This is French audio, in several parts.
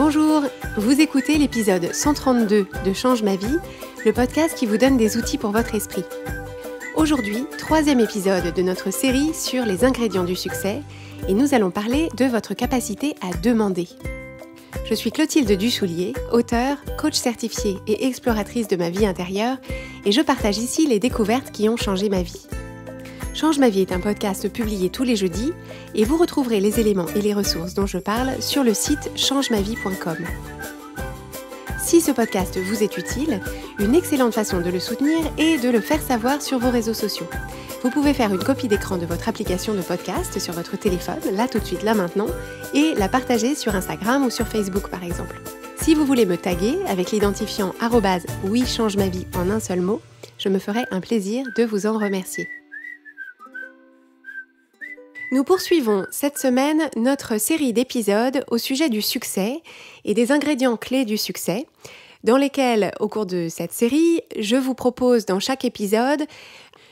Bonjour, vous écoutez l'épisode 132 de Change ma vie, le podcast qui vous donne des outils pour votre esprit. Aujourd'hui, 3e épisode de notre série sur les ingrédients du succès et nous allons parler de votre capacité à demander. Je suis Clotilde Dussoulier, auteure, coach certifiée et exploratrice de ma vie intérieure et je partage ici les découvertes qui ont changé ma vie. Change ma vie est un podcast publié tous les jeudis et vous retrouverez les éléments et les ressources dont je parle sur le site changemavie.com. Si ce podcast vous est utile, une excellente façon de le soutenir est de le faire savoir sur vos réseaux sociaux. Vous pouvez faire une copie d'écran de votre application de podcast sur votre téléphone, là tout de suite, là maintenant, et la partager sur Instagram ou sur Facebook par exemple. Si vous voulez me taguer avec l'identifiant @oui-change-ma-vie en un seul mot, je me ferai un plaisir de vous en remercier. Nous poursuivons cette semaine notre série d'épisodes au sujet du succès et des ingrédients clés du succès, dans lesquels, au cours de cette série, je vous propose dans chaque épisode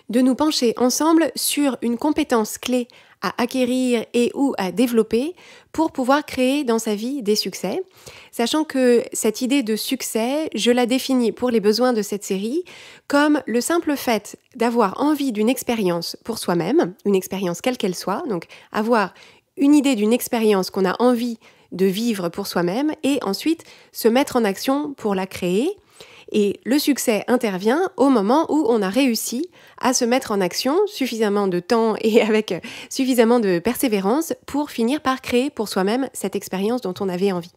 de nous pencher ensemble sur une compétence clé à acquérir et ou à développer pour pouvoir créer dans sa vie des succès, sachant que cette idée de succès, je la définis pour les besoins de cette série comme le simple fait d'avoir envie d'une expérience pour soi-même, une expérience quelle qu'elle soit, donc avoir une idée d'une expérience qu'on a envie de vivre pour soi-même et ensuite se mettre en action pour la créer. Et le succès intervient au moment où on a réussi à se mettre en action suffisamment de temps et avec suffisamment de persévérance pour finir par créer pour soi-même cette expérience dont on avait envie.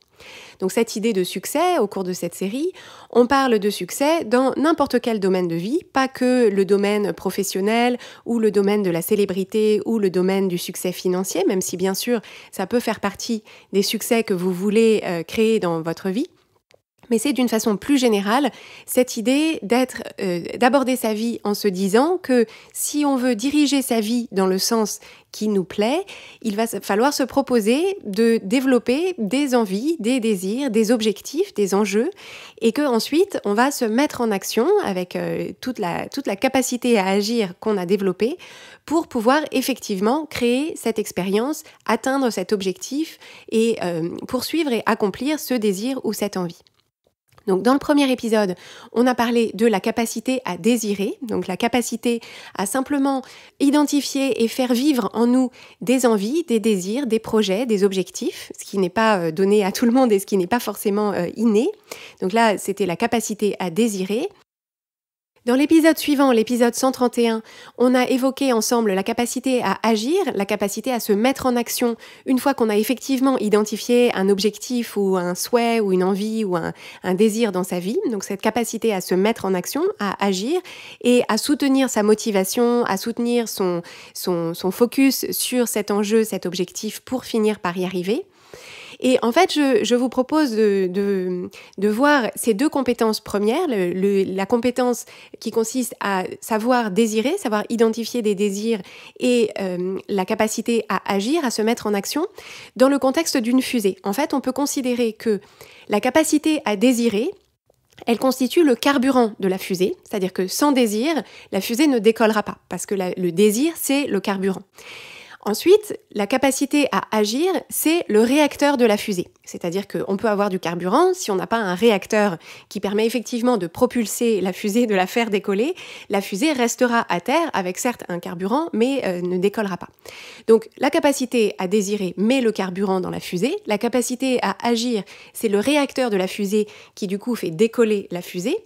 Donc cette idée de succès, au cours de cette série, on parle de succès dans n'importe quel domaine de vie, pas que le domaine professionnel ou le domaine de la célébrité ou le domaine du succès financier, même si bien sûr ça peut faire partie des succès que vous voulez créer dans votre vie. Mais c'est d'une façon plus générale cette idée d'aborder sa vie en se disant que si on veut diriger sa vie dans le sens qui nous plaît, il va falloir se proposer de développer des envies, des désirs, des objectifs, des enjeux, et que ensuite on va se mettre en action avec toute la capacité à agir qu'on a développée pour pouvoir effectivement créer cette expérience, atteindre cet objectif et poursuivre et accomplir ce désir ou cette envie. Donc dans le premier épisode, on a parlé de la capacité à désirer, donc la capacité à simplement identifier et faire vivre en nous des envies, des désirs, des projets, des objectifs, ce qui n'est pas donné à tout le monde et ce qui n'est pas forcément inné. Donc là, c'était la capacité à désirer. Dans l'épisode suivant, l'épisode 131, on a évoqué ensemble la capacité à agir, la capacité à se mettre en action une fois qu'on a effectivement identifié un objectif ou un souhait ou une envie ou un désir dans sa vie. Donc cette capacité à se mettre en action, à agir et à soutenir sa motivation, à soutenir son focus sur cet enjeu, cet objectif pour finir par y arriver. Et en fait, je vous propose de voir ces deux compétences premières, la compétence qui consiste à savoir désirer, savoir identifier des désirs et la capacité à agir, à se mettre en action, dans le contexte d'une fusée. En fait, on peut considérer que la capacité à désirer, elle constitue le carburant de la fusée, c'est-à-dire que sans désir, la fusée ne décollera pas, parce que le désir, c'est le carburant. Ensuite, la capacité à agir, c'est le réacteur de la fusée. C'est-à-dire qu'on peut avoir du carburant, si on n'a pas un réacteur qui permet effectivement de propulser la fusée, de la faire décoller, la fusée restera à terre avec certes un carburant, mais ne décollera pas. Donc la capacité à désirer met le carburant dans la fusée, la capacité à agir, c'est le réacteur de la fusée qui du coup fait décoller la fusée.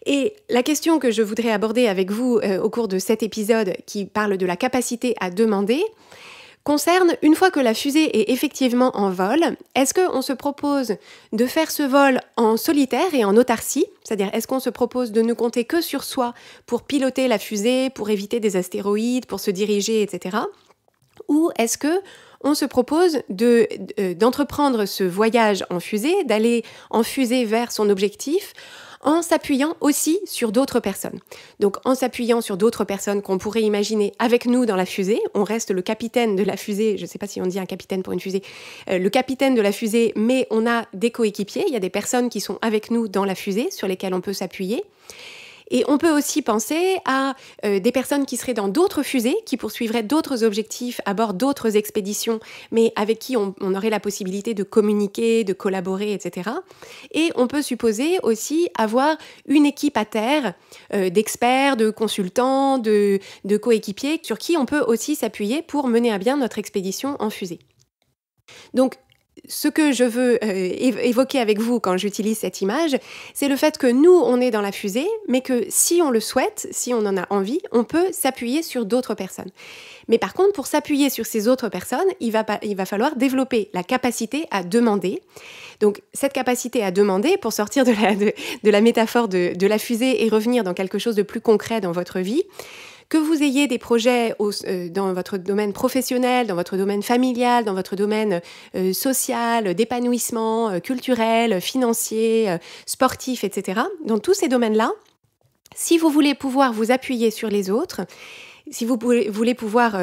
Et la question que je voudrais aborder avec vous au cours de cet épisode qui parle de la capacité à demander concerne, une fois que la fusée est effectivement en vol, est-ce qu'on se propose de faire ce vol en solitaire et en autarcie? C'est-à-dire, est-ce qu'on se propose de ne compter que sur soi pour piloter la fusée, pour éviter des astéroïdes, pour se diriger, etc. Ou est-ce que on se propose d'entreprendre ce voyage en fusée, d'aller en fusée vers son objectif, en s'appuyant aussi sur d'autres personnes. Donc en s'appuyant sur d'autres personnes qu'on pourrait imaginer avec nous dans la fusée, on reste le capitaine de la fusée, je ne sais pas si on dit un capitaine pour une fusée, le capitaine de la fusée, mais on a des coéquipiers, il y a des personnes qui sont avec nous dans la fusée sur lesquelles on peut s'appuyer. Et on peut aussi penser à des personnes qui seraient dans d'autres fusées, qui poursuivraient d'autres objectifs à bord d'autres expéditions, mais avec qui on aurait la possibilité de communiquer, de collaborer, etc. Et on peut supposer aussi avoir une équipe à terre d'experts, de consultants, de coéquipiers, sur qui on peut aussi s'appuyer pour mener à bien notre expédition en fusée. Donc, ce que je veux évoquer avec vous quand j'utilise cette image, c'est le fait que nous, on est dans la fusée, mais que si on le souhaite, si on en a envie, on peut s'appuyer sur d'autres personnes. Mais par contre, pour s'appuyer sur ces autres personnes, il va falloir développer la capacité à demander. Donc, cette capacité à demander, pour sortir de la métaphore de la fusée et revenir dans quelque chose de plus concret dans votre vie, que vous ayez des projets dans votre domaine professionnel, dans votre domaine familial, dans votre domaine social, d'épanouissement, culturel, financier, sportif, etc. Dans tous ces domaines-là, si vous voulez pouvoir vous appuyer sur les autres, si vous voulez pouvoir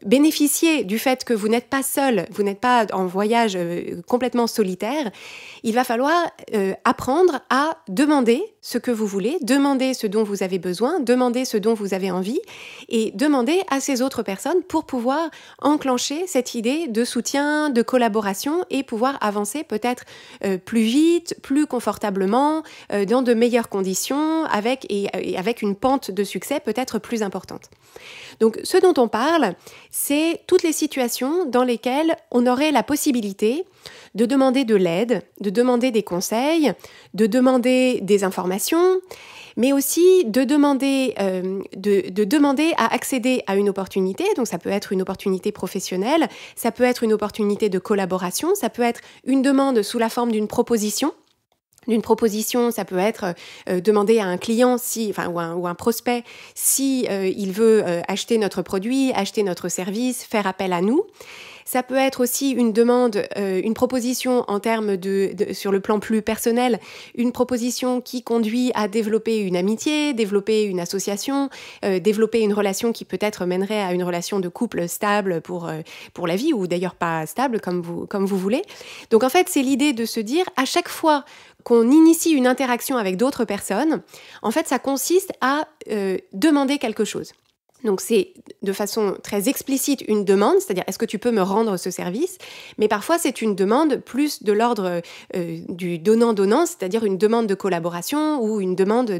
bénéficier du fait que vous n'êtes pas seul, vous n'êtes pas en voyage complètement solitaire, il va falloir apprendre à demander ce que vous voulez, demander ce dont vous avez besoin, demander ce dont vous avez envie et demander à ces autres personnes pour pouvoir enclencher cette idée de soutien, de collaboration et pouvoir avancer peut-être plus vite, plus confortablement, dans de meilleures conditions avec une pente de succès peut-être plus importante. Donc, ce dont on parle, c'est toutes les situations dans lesquelles on aurait la possibilité de demander de l'aide, de demander des conseils, de demander des informations, mais aussi de demander à accéder à une opportunité. Donc, ça peut être une opportunité professionnelle, ça peut être une opportunité de collaboration, ça peut être une demande sous la forme d'une proposition. D'une proposition, ça peut être demander à un client ou un prospect si il veut acheter notre produit, acheter notre service, faire appel à nous. Ça peut être aussi une demande, une proposition en termes sur le plan plus personnel, une proposition qui conduit à développer une amitié, développer une association, développer une relation qui peut-être mènerait à une relation de couple stable pour la vie, ou d'ailleurs pas stable comme vous voulez. Donc en fait, c'est l'idée de se dire à chaque fois qu'on initie une interaction avec d'autres personnes, en fait, ça consiste à demander quelque chose. Donc c'est de façon très explicite une demande, c'est-à-dire est-ce que tu peux me rendre ce service ? Mais parfois c'est une demande plus de l'ordre du donnant-donnant, c'est-à-dire une demande de collaboration ou une demande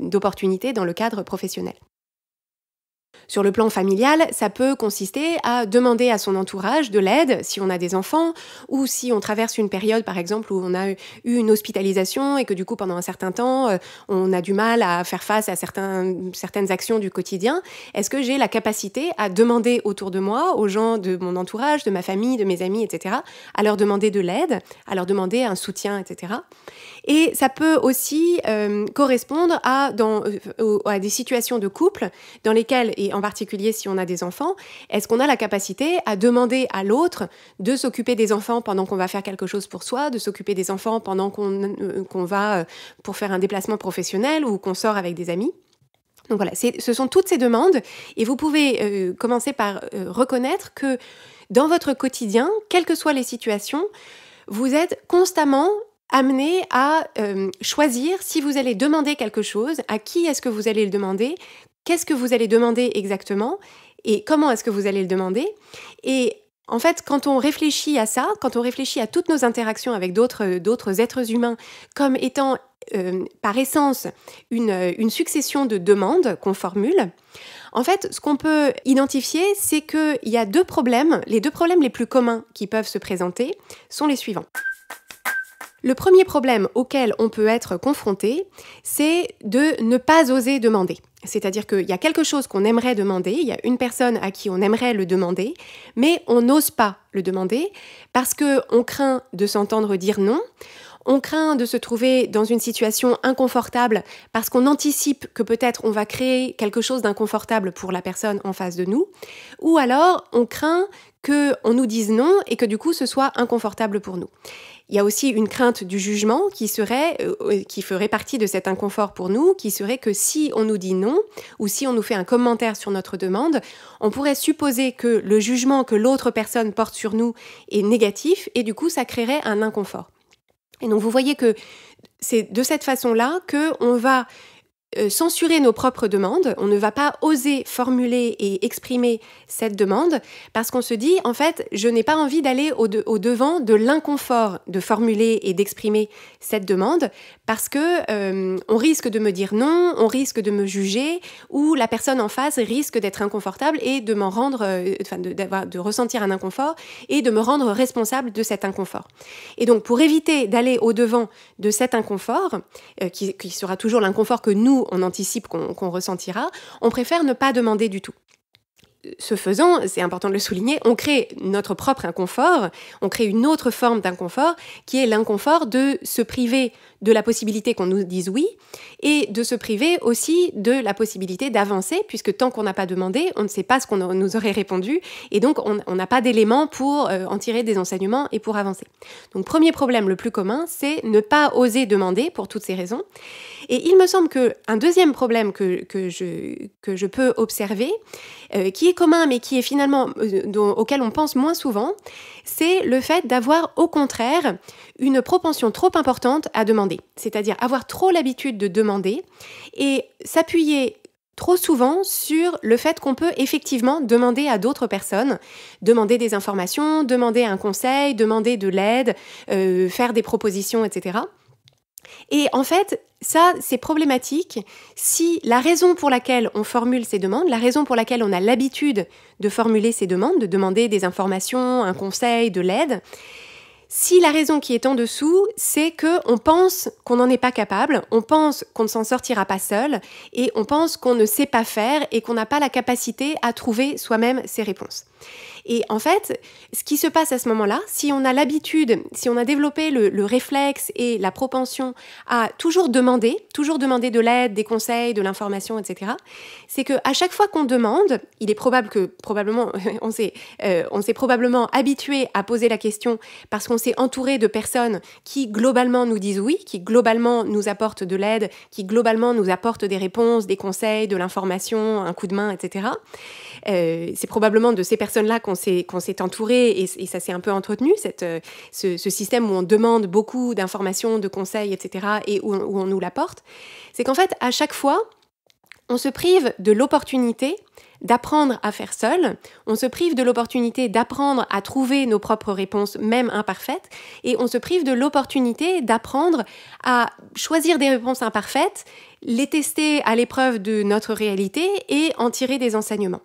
d'opportunité dans le cadre professionnel. Sur le plan familial, ça peut consister à demander à son entourage de l'aide si on a des enfants ou si on traverse une période, par exemple, où on a eu une hospitalisation et que du coup, pendant un certain temps, on a du mal à faire face à certaines actions du quotidien. Est-ce que j'ai la capacité à demander autour de moi, aux gens de mon entourage, de ma famille, de mes amis, etc., à leur demander de l'aide, à leur demander un soutien, etc. Et ça peut aussi correspondre à des situations de couple dans lesquelles, et en particulier si on a des enfants, est-ce qu'on a la capacité à demander à l'autre de s'occuper des enfants pendant qu'on va faire quelque chose pour soi, de s'occuper des enfants pendant qu'on va pour faire un déplacement professionnel ou qu'on sort avec des amis. Donc voilà, ce sont toutes ces demandes et vous pouvez commencer par reconnaître que dans votre quotidien, quelles que soient les situations, vous êtes constamment amené à choisir si vous allez demander quelque chose, à qui est-ce que vous allez le demander, qu'est-ce que vous allez demander exactement et comment est-ce que vous allez le demander. Et en fait, quand on réfléchit à ça, quand on réfléchit à toutes nos interactions avec d'autres êtres humains comme étant par essence une succession de demandes qu'on formule, en fait, ce qu'on peut identifier, c'est qu'il y a deux problèmes. Les deux problèmes les plus communs qui peuvent se présenter sont les suivants. Le premier problème auquel on peut être confronté, c'est de ne pas oser demander. C'est-à-dire qu'il y a quelque chose qu'on aimerait demander, il y a une personne à qui on aimerait le demander, mais on n'ose pas le demander parce qu'on craint de s'entendre dire non, on craint de se trouver dans une situation inconfortable parce qu'on anticipe que peut-être on va créer quelque chose d'inconfortable pour la personne en face de nous, ou alors on craint qu'on nous dise non et que du coup ce soit inconfortable pour nous. Il y a aussi une crainte du jugement qui ferait partie de cet inconfort pour nous, qui serait que si on nous dit non, ou si on nous fait un commentaire sur notre demande, on pourrait supposer que le jugement que l'autre personne porte sur nous est négatif, et du coup ça créerait un inconfort. Et donc vous voyez que c'est de cette façon-là qu'on va censurer nos propres demandes, on ne va pas oser formuler et exprimer cette demande parce qu'on se dit, en fait, je n'ai pas envie d'aller au-devant de l'inconfort de formuler et d'exprimer cette demande parce que on risque de me dire non, on risque de me juger ou la personne en face risque d'être inconfortable et de m'en rendre, de ressentir un inconfort et de me rendre responsable de cet inconfort. Et donc, pour éviter d'aller au-devant de cet inconfort, qui sera toujours l'inconfort que nous, on anticipe qu'on ressentira, on préfère ne pas demander du tout. Ce faisant, c'est important de le souligner, on crée notre propre inconfort, on crée une autre forme d'inconfort qui est l'inconfort de se priver de la possibilité qu'on nous dise oui et de se priver aussi de la possibilité d'avancer puisque tant qu'on n'a pas demandé, on ne sait pas ce qu'on nous aurait répondu et donc on n'a pas d'éléments pour en tirer des enseignements et pour avancer. Donc premier problème le plus commun, c'est ne pas oser demander pour toutes ces raisons. Et il me semble qu'un deuxième problème que je peux observer, qui est commun mais qui est finalement auquel on pense moins souvent, c'est le fait d'avoir au contraire une propension trop importante à demander. C'est-à-dire avoir trop l'habitude de demander et s'appuyer trop souvent sur le fait qu'on peut effectivement demander à d'autres personnes, demander des informations, demander un conseil, demander de l'aide, faire des propositions, etc. Et en fait, ça, c'est problématique si la raison pour laquelle on formule ces demandes, la raison pour laquelle on a l'habitude de formuler ces demandes, de demander des informations, un conseil, de l'aide, si la raison qui est en dessous, c'est qu'on pense qu'on n'en est pas capable, on pense qu'on ne s'en sortira pas seul, et on pense qu'on ne sait pas faire et qu'on n'a pas la capacité à trouver soi-même ses réponses. Et en fait, ce qui se passe à ce moment-là, si on a l'habitude, si on a développé le réflexe et la propension à toujours demander de l'aide, des conseils, de l'information, etc., c'est qu'à chaque fois qu'on demande, il est probable que, on s'est probablement habitué à poser la question parce qu'on s'est entouré de personnes qui globalement nous disent oui, qui globalement nous apportent de l'aide, qui globalement nous apportent des réponses, des conseils, de l'information, un coup de main, etc. C'est probablement de ces personnes-là qu'on s'est entouré et ça s'est un peu entretenu, ce système où on demande beaucoup d'informations, de conseils, etc. et où on nous l'apporte. C'est qu'en fait, à chaque fois, on se prive de l'opportunité d'apprendre à faire seul, on se prive de l'opportunité d'apprendre à trouver nos propres réponses, même imparfaites, et on se prive de l'opportunité d'apprendre à choisir des réponses imparfaites, les tester à l'épreuve de notre réalité et en tirer des enseignements.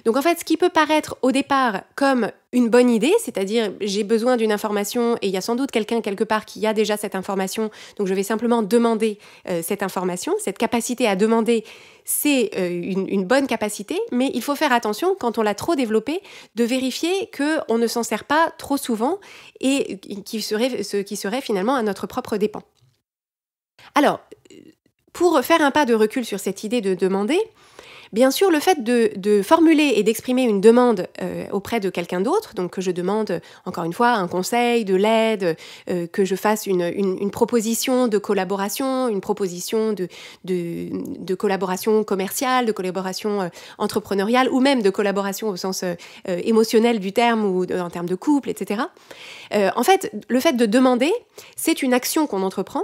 Donc en fait, ce qui peut paraître au départ comme une bonne idée, c'est-à-dire j'ai besoin d'une information et il y a sans doute quelqu'un quelque part qui a déjà cette information, donc je vais simplement demander cette information, cette capacité à demander, c'est une bonne capacité, mais il faut faire attention quand on l'a trop développée, de vérifier qu'on ne s'en sert pas trop souvent et ce qui serait finalement à notre propre dépens. Alors, pour faire un pas de recul sur cette idée de demander, bien sûr, le fait de formuler et d'exprimer une demande auprès de quelqu'un d'autre, donc que je demande, encore une fois, un conseil, de l'aide, que je fasse une proposition de collaboration, une proposition de collaboration commerciale, de collaboration entrepreneuriale, ou même de collaboration au sens émotionnel du terme, ou en termes de couple, etc. En fait, le fait de demander, c'est une action qu'on entreprend.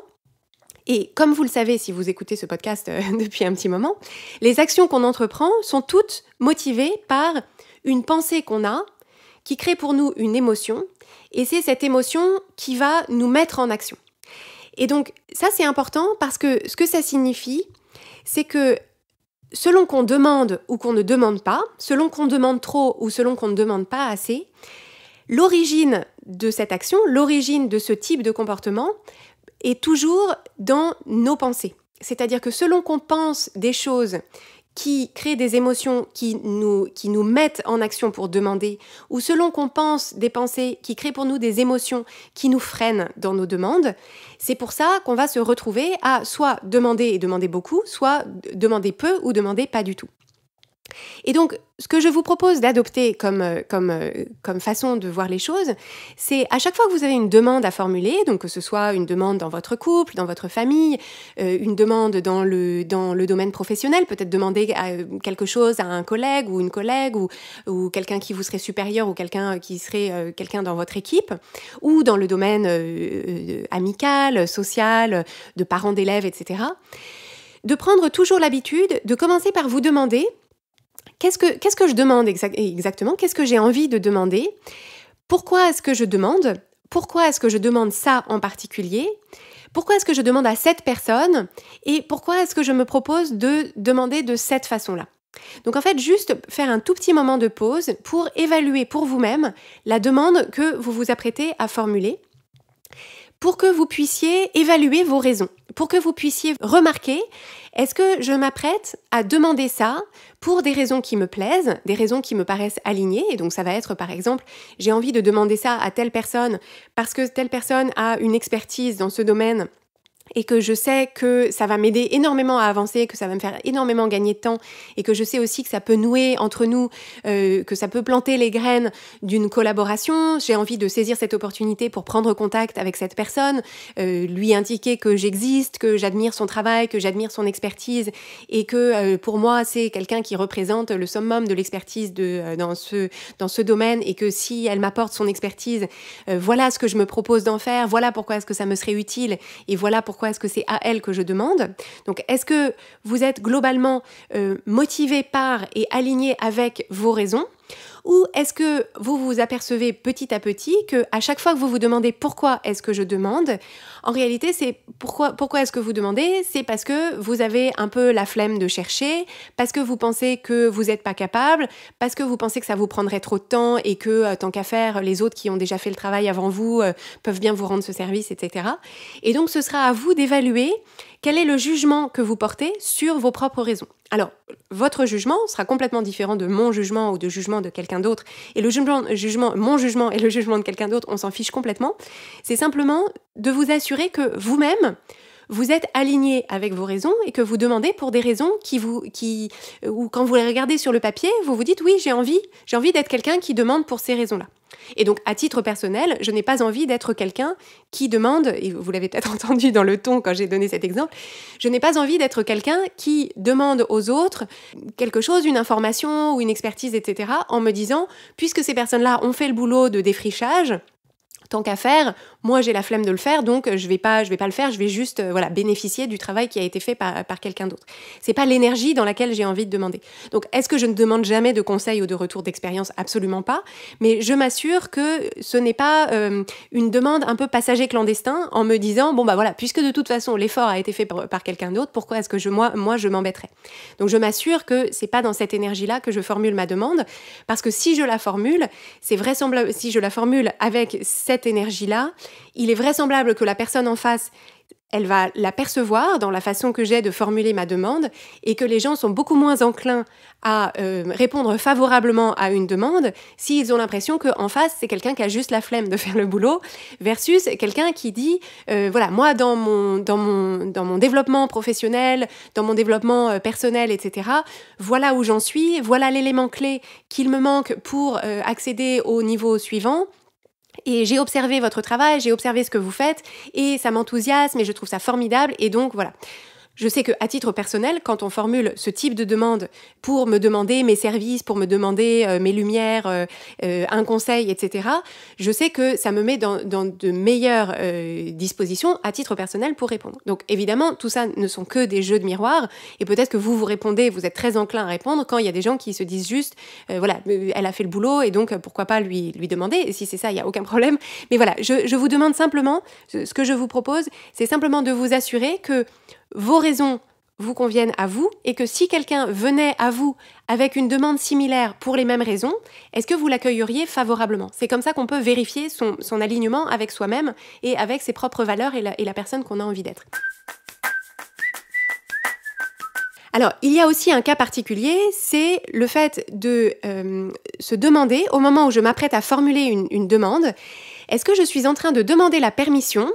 Et comme vous le savez, si vous écoutez ce podcast depuis un petit moment, les actions qu'on entreprend sont toutes motivées par une pensée qu'on a, qui crée pour nous une émotion, et c'est cette émotion qui va nous mettre en action. Et donc, ça c'est important parce que ce que ça signifie, c'est que selon qu'on demande ou qu'on ne demande pas, selon qu'on demande trop ou selon qu'on ne demande pas assez, l'origine de cette action, l'origine de ce type de comportement, est toujours dans nos pensées. C'est-à-dire que selon qu'on pense des choses qui créent des émotions qui nous mettent en action pour demander, ou selon qu'on pense des pensées qui créent pour nous des émotions qui nous freinent dans nos demandes, c'est pour ça qu'on va se retrouver à soit demander et demander beaucoup, soit demander peu ou demander pas du tout. Et donc, ce que je vous propose d'adopter comme façon de voir les choses, c'est à chaque fois que vous avez une demande à formuler, donc que ce soit une demande dans votre couple, dans votre famille, une demande dans le domaine professionnel, peut-être demander quelque chose à un collègue ou une collègue ou quelqu'un qui vous serait supérieur ou quelqu'un qui serait quelqu'un dans votre équipe, ou dans le domaine amical, social, de parents d'élèves, etc. de prendre toujours l'habitude de commencer par vous demander qu'est-ce que je demande exactement, qu'est-ce que j'ai envie de demander, pourquoi est-ce que je demande, pourquoi est-ce que je demande ça en particulier, pourquoi est-ce que je demande à cette personne et pourquoi est-ce que je me propose de demander de cette façon-là. Donc en fait, juste faire un tout petit moment de pause pour évaluer pour vous-même la demande que vous vous apprêtez à formuler, pour que vous puissiez évaluer vos raisons, pour que vous puissiez remarquer, est-ce que je m'apprête à demander ça pour des raisons qui me plaisent, des raisons qui me paraissent alignées, et donc ça va être par exemple, j'ai envie de demander ça à telle personne parce que telle personne a une expertise dans ce domaine et que je sais que ça va m'aider énormément à avancer, que ça va me faire énormément gagner de temps et que je sais aussi que ça peut nouer entre nous, que ça peut planter les graines d'une collaboration. J'ai envie de saisir cette opportunité pour prendre contact avec cette personne, lui indiquer que j'existe, que j'admire son travail, que j'admire son expertise et que pour moi, c'est quelqu'un qui représente le summum de l'expertise dans ce domaine et que si elle m'apporte son expertise, voilà ce que je me propose d'en faire, voilà pourquoi est-ce que ça me serait utile et voilà pourquoi est-ce que c'est à elle que je demande. Donc, est-ce que vous êtes globalement motivé par et aligné avec vos raisons? Ou est-ce que vous vous apercevez petit à petit que à chaque fois que vous vous demandez pourquoi est-ce que je demande, en réalité c'est pourquoi est-ce que vous demandez? C'est parce que vous avez un peu la flemme de chercher, parce que vous pensez que vous n'êtes pas capable, parce que vous pensez que ça vous prendrait trop de temps et que tant qu'à faire, les autres qui ont déjà fait le travail avant vous peuvent bien vous rendre ce service, etc. Et donc ce sera à vous d'évaluer quel est le jugement que vous portez sur vos propres raisons. Alors, votre jugement sera complètement différent de mon jugement ou de jugement de quelqu'un d'autre. Et mon jugement et le jugement de quelqu'un d'autre, on s'en fiche complètement. C'est simplement de vous assurer que vous-même, vous êtes aligné avec vos raisons et que vous demandez pour des raisons ou quand vous les regardez sur le papier, vous vous dites oui, j'ai envie d'être quelqu'un qui demande pour ces raisons-là. Et donc, à titre personnel, je n'ai pas envie d'être quelqu'un qui demande, et vous l'avez peut-être entendu dans le ton quand j'ai donné cet exemple, je n'ai pas envie d'être quelqu'un qui demande aux autres quelque chose, une information ou une expertise, etc., en me disant, puisque ces personnes-là ont fait le boulot de défrichage, tant qu'à faire, moi j'ai la flemme de le faire, donc je vais pas le faire, je vais juste bénéficier du travail qui a été fait par quelqu'un d'autre. C'est pas l'énergie dans laquelle j'ai envie de demander. Donc est-ce que je ne demande jamais de conseils ou de retour d'expérience? Absolument pas, mais je m'assure que ce n'est pas une demande un peu passager clandestin en me disant puisque de toute façon l'effort a été fait par quelqu'un d'autre, pourquoi est-ce que moi je m'embêterais? Donc je m'assure que c'est pas dans cette énergie-là que je formule ma demande, parce que si je la formule, c'est vraisemblable, si je la formule avec cette énergie-là, il est vraisemblable que la personne en face, elle va la percevoir dans la façon que j'ai de formuler ma demande et que les gens sont beaucoup moins enclins à répondre favorablement à une demande s'ils ont l'impression qu'en face, c'est quelqu'un qui a juste la flemme de faire le boulot versus quelqu'un qui dit moi, dans mon développement professionnel, dans mon développement personnel, etc., voilà où j'en suis, voilà l'élément clé qu'il me manque pour accéder au niveau suivant. Et j'ai observé votre travail, j'ai observé ce que vous faites et ça m'enthousiasme et je trouve ça formidable et donc voilà. Je sais qu'à titre personnel, quand on formule ce type de demande pour me demander mes services, pour me demander mes lumières, un conseil, etc., je sais que ça me met dans de meilleures dispositions à titre personnel pour répondre. Donc évidemment, tout ça ne sont que des jeux de miroir et peut-être que vous répondez, vous êtes très enclin à répondre quand il y a des gens qui se disent juste elle a fait le boulot et donc pourquoi pas lui demander, et si c'est ça, il n'y a aucun problème. Mais voilà, je vous demande simplement, ce que je vous propose, c'est simplement de vous assurer que vos raisons vous conviennent à vous et que si quelqu'un venait à vous avec une demande similaire pour les mêmes raisons, est-ce que vous l'accueilleriez favorablement? C'est comme ça qu'on peut vérifier son alignement avec soi-même et avec ses propres valeurs et la personne qu'on a envie d'être. Alors, il y a aussi un cas particulier, c'est le fait de se demander, au moment où je m'apprête à formuler une demande, est-ce que je suis en train de demander la permission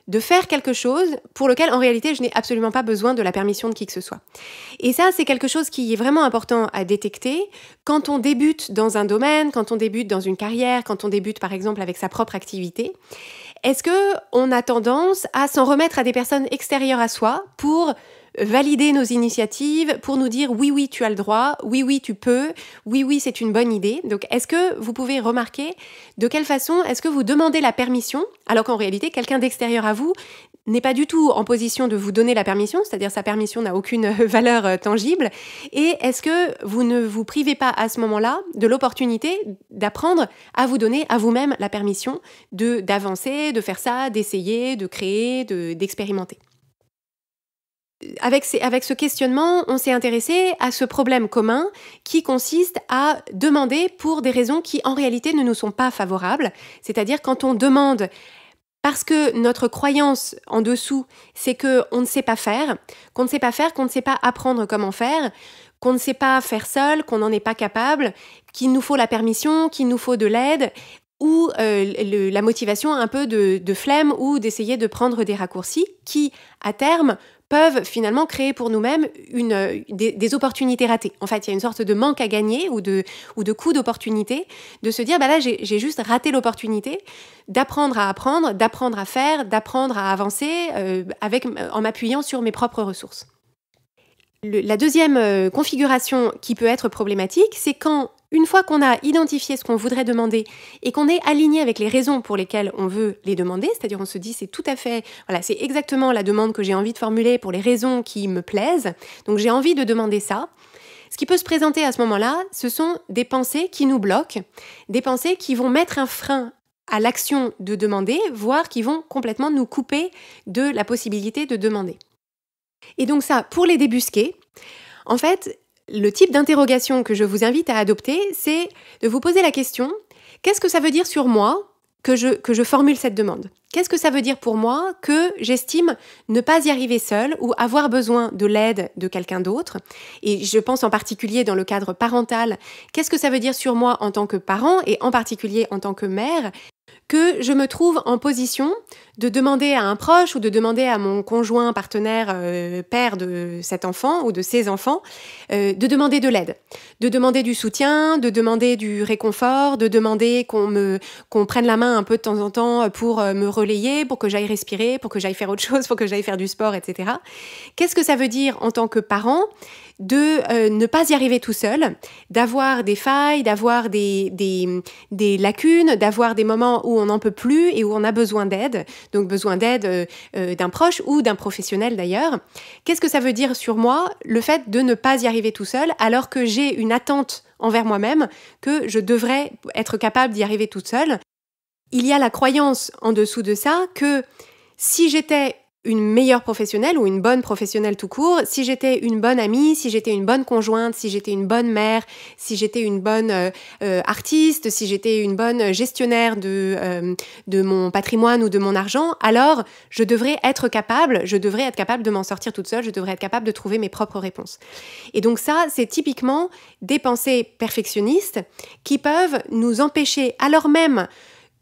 de faire quelque chose pour lequel, en réalité, je n'ai absolument pas besoin de la permission de qui que ce soit. Et ça, c'est quelque chose qui est vraiment important à détecter quand on débute dans un domaine, quand on débute dans une carrière, quand on débute, par exemple, avec sa propre activité. Est-ce qu'on a tendance à s'en remettre à des personnes extérieures à soi pour valider nos initiatives, pour nous dire oui, tu as le droit, oui, tu peux, oui, c'est une bonne idée. Donc, est-ce que vous pouvez remarquer de quelle façon est-ce que vous demandez la permission, alors qu'en réalité, quelqu'un d'extérieur à vous n'est pas du tout en position de vous donner la permission, c'est-à-dire sa permission n'a aucune valeur tangible, et est-ce que vous ne vous privez pas à ce moment-là de l'opportunité d'apprendre à vous donner à vous-même la permission d'avancer, de faire ça, d'essayer, de créer, d'expérimenter. Avec ce questionnement, on s'est intéressé à ce problème commun qui consiste à demander pour des raisons qui en réalité ne nous sont pas favorables, c'est-à-dire quand on demande parce que notre croyance en dessous, c'est qu'on ne sait pas faire, qu'on ne sait pas faire, qu'on ne sait pas apprendre comment faire, qu'on ne sait pas faire seul, qu'on n'en est pas capable, qu'il nous faut la permission, qu'il nous faut de l'aide, ou la motivation un peu de flemme ou d'essayer de prendre des raccourcis qui, à terme, peuvent finalement créer pour nous-mêmes des opportunités ratées. En fait, il y a une sorte de manque à gagner ou de coup d'opportunité, de se dire, là, j'ai juste raté l'opportunité d'apprendre à apprendre, d'apprendre à faire, d'apprendre à avancer en m'appuyant sur mes propres ressources. La deuxième configuration qui peut être problématique, c'est quand, une fois qu'on a identifié ce qu'on voudrait demander et qu'on est aligné avec les raisons pour lesquelles on veut les demander, c'est-à-dire on se dit c'est tout à fait, voilà, c'est exactement la demande que j'ai envie de formuler pour les raisons qui me plaisent, donc j'ai envie de demander ça. Ce qui peut se présenter à ce moment-là, ce sont des pensées qui nous bloquent, des pensées qui vont mettre un frein à l'action de demander, voire qui vont complètement nous couper de la possibilité de demander. Et donc ça, pour les débusquer, en fait, le type d'interrogation que je vous invite à adopter, c'est de vous poser la question « Qu'est-ce que ça veut dire sur moi que je formule cette demande ? Qu'est-ce que ça veut dire pour moi que j'estime ne pas y arriver seule ou avoir besoin de l'aide de quelqu'un d'autre ?» Et je pense en particulier dans le cadre parental, qu'est-ce que ça veut dire sur moi en tant que parent et en particulier en tant que mère que je me trouve en position de demander à un proche ou de demander à mon conjoint, partenaire, père de cet enfant ou de ses enfants, de demander de l'aide, de demander du soutien, de demander du réconfort, de demander qu'on prenne la main un peu de temps en temps pour me relayer, pour que j'aille respirer, pour que j'aille faire autre chose, pour que j'aille faire du sport, etc. Qu'est-ce que ça veut dire en tant que parent de ne pas y arriver tout seul, d'avoir des failles, d'avoir des lacunes, d'avoir des moments où on n'en peut plus et où on a besoin d'aide, donc besoin d'aide d'un proche ou d'un professionnel d'ailleurs. Qu'est-ce que ça veut dire sur moi, le fait de ne pas y arriver tout seul, alors que j'ai une attente envers moi-même que je devrais être capable d'y arriver toute seule? Il y a la croyance en dessous de ça que si j'étais une meilleure professionnelle ou une bonne professionnelle tout court, si j'étais une bonne amie, si j'étais une bonne conjointe, si j'étais une bonne mère, si j'étais une bonne artiste, si j'étais une bonne gestionnaire de mon patrimoine ou de mon argent, alors je devrais être capable de m'en sortir toute seule, je devrais être capable de trouver mes propres réponses. Et donc ça, c'est typiquement des pensées perfectionnistes qui peuvent nous empêcher, alors même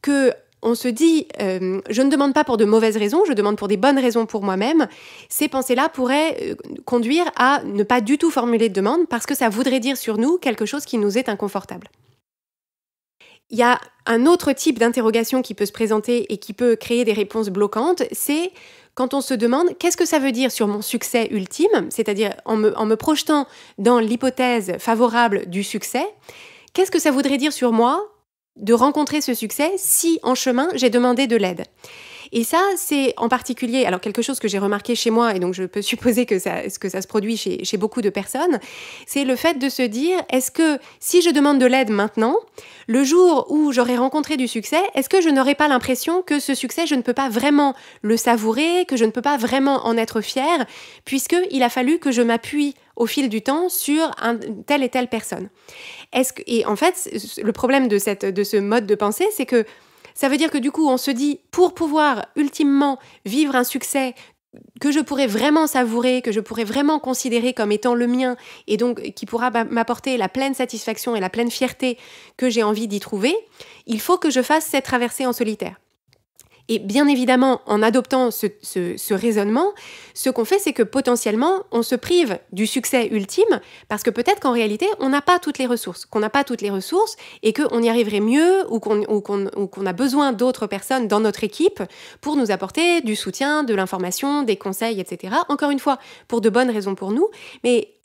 que on se dit, je ne demande pas pour de mauvaises raisons, je demande pour des bonnes raisons pour moi-même. Ces pensées-là pourraient conduire à ne pas du tout formuler de demande parce que ça voudrait dire sur nous quelque chose qui nous est inconfortable. Il y a un autre type d'interrogation qui peut se présenter et qui peut créer des réponses bloquantes, c'est quand on se demande qu'est-ce que ça veut dire sur mon succès ultime, c'est-à-dire en me projetant dans l'hypothèse favorable du succès, qu'est-ce que ça voudrait dire sur moi de rencontrer ce succès si, en chemin, j'ai demandé de l'aide. Et ça, c'est en particulier, alors quelque chose que j'ai remarqué chez moi, et donc je peux supposer que ça se produit chez beaucoup de personnes, c'est le fait de se dire, est-ce que si je demande de l'aide maintenant, le jour où j'aurai rencontré du succès, est-ce que je n'aurai pas l'impression que ce succès, je ne peux pas vraiment le savourer, que je ne peux pas vraiment en être fière, puisqu'il a fallu que je m'appuie au fil du temps sur telle et telle personne. Et en fait, le problème de ce mode de pensée, c'est que ça veut dire que du coup, on se dit, pour pouvoir ultimement vivre un succès que je pourrais vraiment savourer, que je pourrais vraiment considérer comme étant le mien, et donc qui pourra m'apporter la pleine satisfaction et la pleine fierté que j'ai envie d'y trouver, il faut que je fasse cette traversée en solitaire. Et bien évidemment, en adoptant ce raisonnement, ce qu'on fait, c'est que potentiellement, on se prive du succès ultime parce que peut-être qu'en réalité, on n'a pas toutes les ressources, et qu'on y arriverait mieux ou qu'on a besoin d'autres personnes dans notre équipe pour nous apporter du soutien, de l'information, des conseils, etc. Encore une fois, pour de bonnes raisons pour nous, mais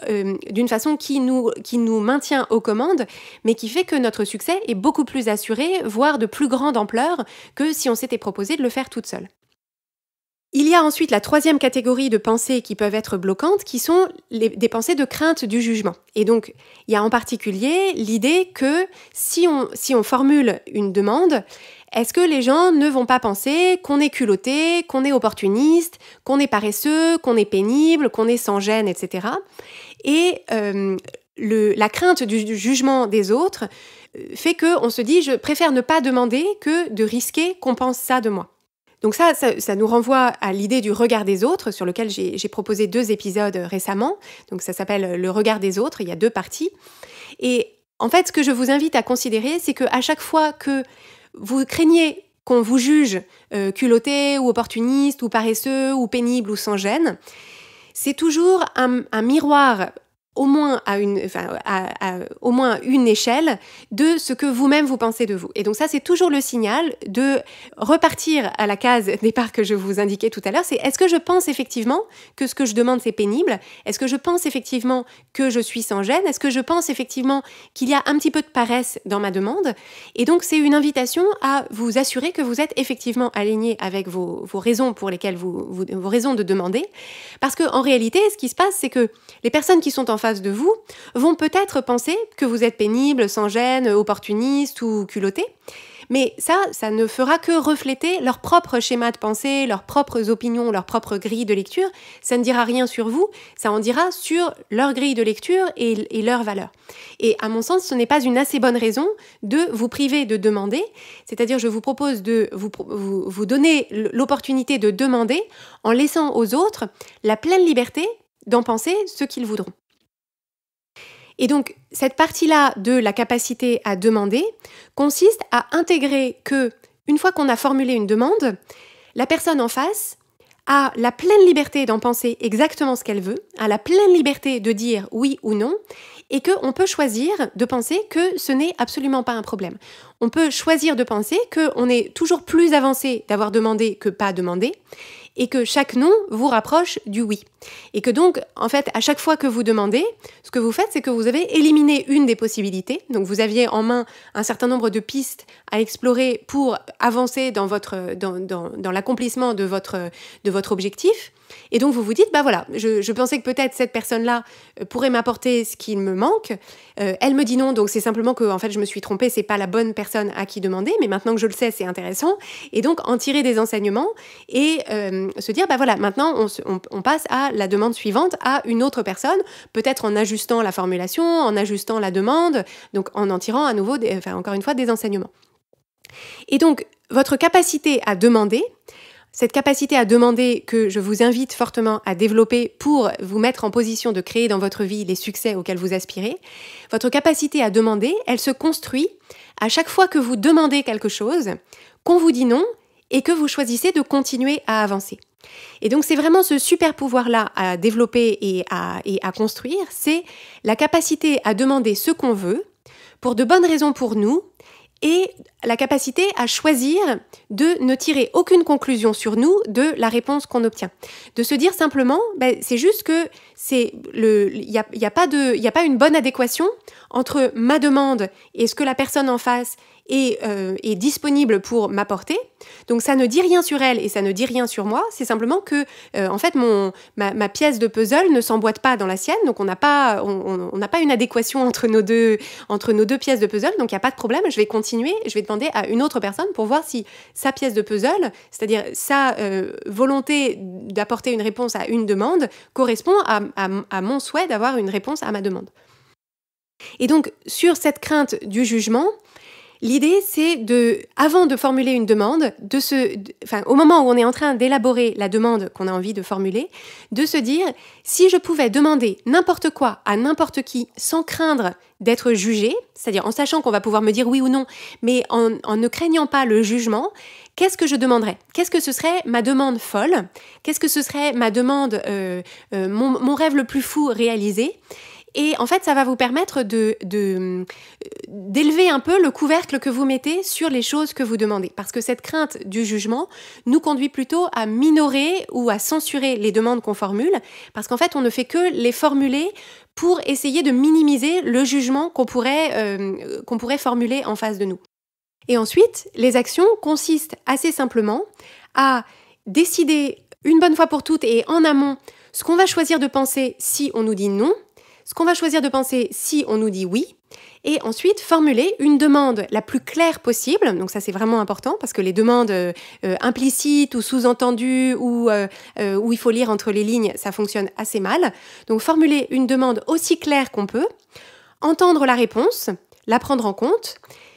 d'une façon qui nous maintient aux commandes, mais qui fait que notre succès est beaucoup plus assuré, voire de plus grande ampleur que si on s'était proposé de le faire toute seule. Il y a ensuite la troisième catégorie de pensées qui peuvent être bloquantes, qui sont des pensées de crainte du jugement. Et donc, il y a en particulier l'idée que si on formule une demande, est-ce que les gens ne vont pas penser qu'on est culotté, qu'on est opportuniste, qu'on est paresseux, qu'on est pénible, qu'on est sans gêne, etc. Et la crainte du jugement des autres fait qu'on se dit « je préfère ne pas demander que de risquer qu'on pense ça de moi ». Donc ça nous renvoie à l'idée du regard des autres, sur lequel j'ai proposé 2 épisodes récemment. Donc ça s'appelle le regard des autres, il y a 2 parties. Et en fait, ce que je vous invite à considérer, c'est qu'à chaque fois que vous craignez qu'on vous juge culotté ou opportuniste ou paresseux ou pénible ou sans gêne, c'est toujours un miroir au moins à au moins une échelle de ce que vous-même vous pensez de vous. Et donc ça, c'est toujours le signal de repartir à la case départ que je vous indiquais tout à l'heure, c'est est-ce que je pense effectivement que ce que je demande c'est pénible? Est-ce que je pense effectivement que je suis sans gêne? Est-ce que je pense effectivement qu'il y a un petit peu de paresse dans ma demande? Et donc c'est une invitation à vous assurer que vous êtes effectivement aligné avec vos raisons pour lesquelles vos raisons de demander. Parce qu'en réalité, ce qui se passe, c'est que les personnes qui sont en face de vous vont peut-être penser que vous êtes pénible, sans gêne, opportuniste ou culotté. Mais ça ne fera que refléter leur propre schéma de pensée, leurs propres opinions, leur propre grille de lecture. Ça ne dira rien sur vous, ça en dira sur leur grille de lecture et leurs valeurs. Et à mon sens, ce n'est pas une assez bonne raison de vous priver de demander. C'est-à-dire, je vous propose de vous donner l'opportunité de demander en laissant aux autres la pleine liberté d'en penser ce qu'ils voudront. Et donc, cette partie-là de la capacité à demander consiste à intégrer que, une fois qu'on a formulé une demande, la personne en face a la pleine liberté d'en penser exactement ce qu'elle veut, a la pleine liberté de dire oui ou non, et qu'on peut choisir de penser que ce n'est absolument pas un problème. On peut choisir de penser qu'on est toujours plus avancé d'avoir demandé que pas demandé, et que chaque non vous rapproche du oui. Et que donc, en fait, à chaque fois que vous demandez, ce que vous faites, c'est que vous avez éliminé une des possibilités. Donc, vous aviez en main un certain nombre de pistes à explorer pour avancer dans l'accomplissement de votre objectif. Et donc, vous vous dites, bah voilà, je pensais que peut-être cette personne-là pourrait m'apporter ce qu'il me manque. Elle me dit non, donc c'est simplement que en fait, je me suis trompée, c'est pas la bonne personne à qui demander, mais maintenant que je le sais, c'est intéressant. Et donc, en tirer des enseignements et se dire, bah voilà, maintenant, on passe à la demande suivante à une autre personne, peut-être en ajustant la formulation, en ajustant la demande, donc en tirant à nouveau, encore une fois, des enseignements. Et donc, votre capacité à demander, cette capacité à demander que je vous invite fortement à développer pour vous mettre en position de créer dans votre vie les succès auxquels vous aspirez, votre capacité à demander, elle se construit à chaque fois que vous demandez quelque chose, qu'on vous dit non et que vous choisissez de continuer à avancer. Et donc c'est vraiment ce super pouvoir-là à développer et à construire, c'est la capacité à demander ce qu'on veut pour de bonnes raisons pour nous, et la capacité à choisir de ne tirer aucune conclusion sur nous de la réponse qu'on obtient. De se dire simplement, c'est juste que il y a pas une bonne adéquation entre ma demande et ce que la personne en face est disponible pour m'apporter. Donc ça ne dit rien sur elle et ça ne dit rien sur moi, c'est simplement que en fait ma pièce de puzzle ne s'emboîte pas dans la sienne, donc on n'a pas une adéquation entre nos deux pièces de puzzle, donc il n'y a pas de problème, je vais continuer, je vais demander à une autre personne pour voir si sa pièce de puzzle, c'est-à-dire sa volonté d'apporter une réponse à une demande, correspond à mon souhait d'avoir une réponse à ma demande. Et donc sur cette crainte du jugement, l'idée, c'est avant de formuler une demande, au moment où on est en train d'élaborer la demande qu'on a envie de formuler, de se dire, si je pouvais demander n'importe quoi à n'importe qui sans craindre d'être jugé, c'est-à-dire en sachant qu'on va pouvoir me dire oui ou non, mais en ne craignant pas le jugement, qu'est-ce que je demanderais? Qu'est-ce que ce serait ma demande folle? Qu'est-ce que ce serait ma demande, mon rêve le plus fou réalisé? Et en fait, ça va vous permettre d'élever un peu le couvercle que vous mettez sur les choses que vous demandez. Parce que cette crainte du jugement nous conduit plutôt à minorer ou à censurer les demandes qu'on formule. Parce qu'en fait, on ne fait que les formuler pour essayer de minimiser le jugement qu'on pourrait formuler en face de nous. Et ensuite, les actions consistent assez simplement à décider une bonne fois pour toutes et en amont ce qu'on va choisir de penser si on nous dit non, ce qu'on va choisir de penser si on nous dit oui, et ensuite formuler une demande la plus claire possible. Donc ça c'est vraiment important parce que les demandes implicites ou sous-entendues ou où il faut lire entre les lignes, ça fonctionne assez mal. Donc formuler une demande aussi claire qu'on peut, entendre la réponse, la prendre en compte,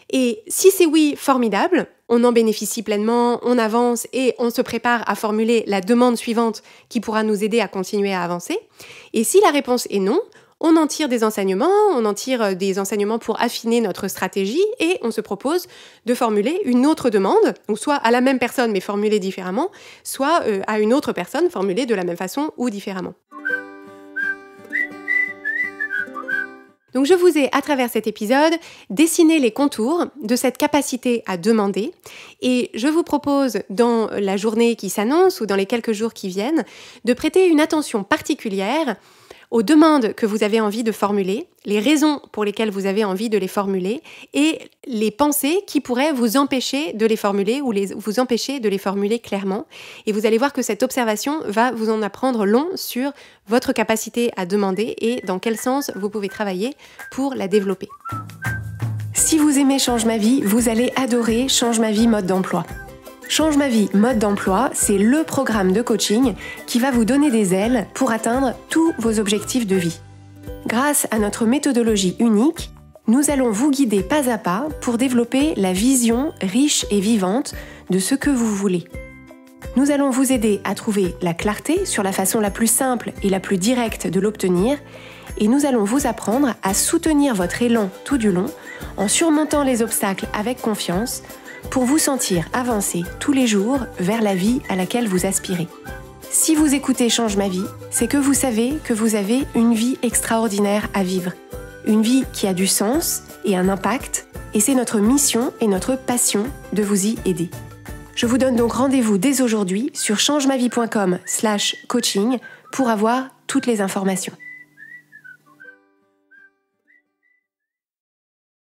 et si c'est oui, formidable, on en bénéficie pleinement, on avance et on se prépare à formuler la demande suivante qui pourra nous aider à continuer à avancer. Et si la réponse est non, on en tire des enseignements, pour affiner notre stratégie et on se propose de formuler une autre demande, donc soit à la même personne mais formulée différemment, soit à une autre personne formulée de la même façon ou différemment. Donc je vous ai, à travers cet épisode, dessiné les contours de cette capacité à demander et je vous propose, dans la journée qui s'annonce ou dans les quelques jours qui viennent, de prêter une attention particulière aux demandes que vous avez envie de formuler, les raisons pour lesquelles vous avez envie de les formuler et les pensées qui pourraient vous empêcher de les formuler ou vous empêcher de les formuler clairement. Et vous allez voir que cette observation va vous en apprendre long sur votre capacité à demander et dans quel sens vous pouvez travailler pour la développer. Si vous aimez Change ma vie, vous allez adorer Change ma vie mode d'emploi. Change ma vie mode d'emploi, c'est le programme de coaching qui va vous donner des ailes pour atteindre tous vos objectifs de vie. Grâce à notre méthodologie unique, nous allons vous guider pas à pas pour développer la vision riche et vivante de ce que vous voulez. Nous allons vous aider à trouver la clarté sur la façon la plus simple et la plus directe de l'obtenir et nous allons vous apprendre à soutenir votre élan tout du long en surmontant les obstacles avec confiance pour vous sentir avancer tous les jours vers la vie à laquelle vous aspirez. Si vous écoutez Change ma vie, c'est que vous savez que vous avez une vie extraordinaire à vivre. Une vie qui a du sens et un impact, et c'est notre mission et notre passion de vous y aider. Je vous donne donc rendez-vous dès aujourd'hui sur changemavie.com/coaching pour avoir toutes les informations.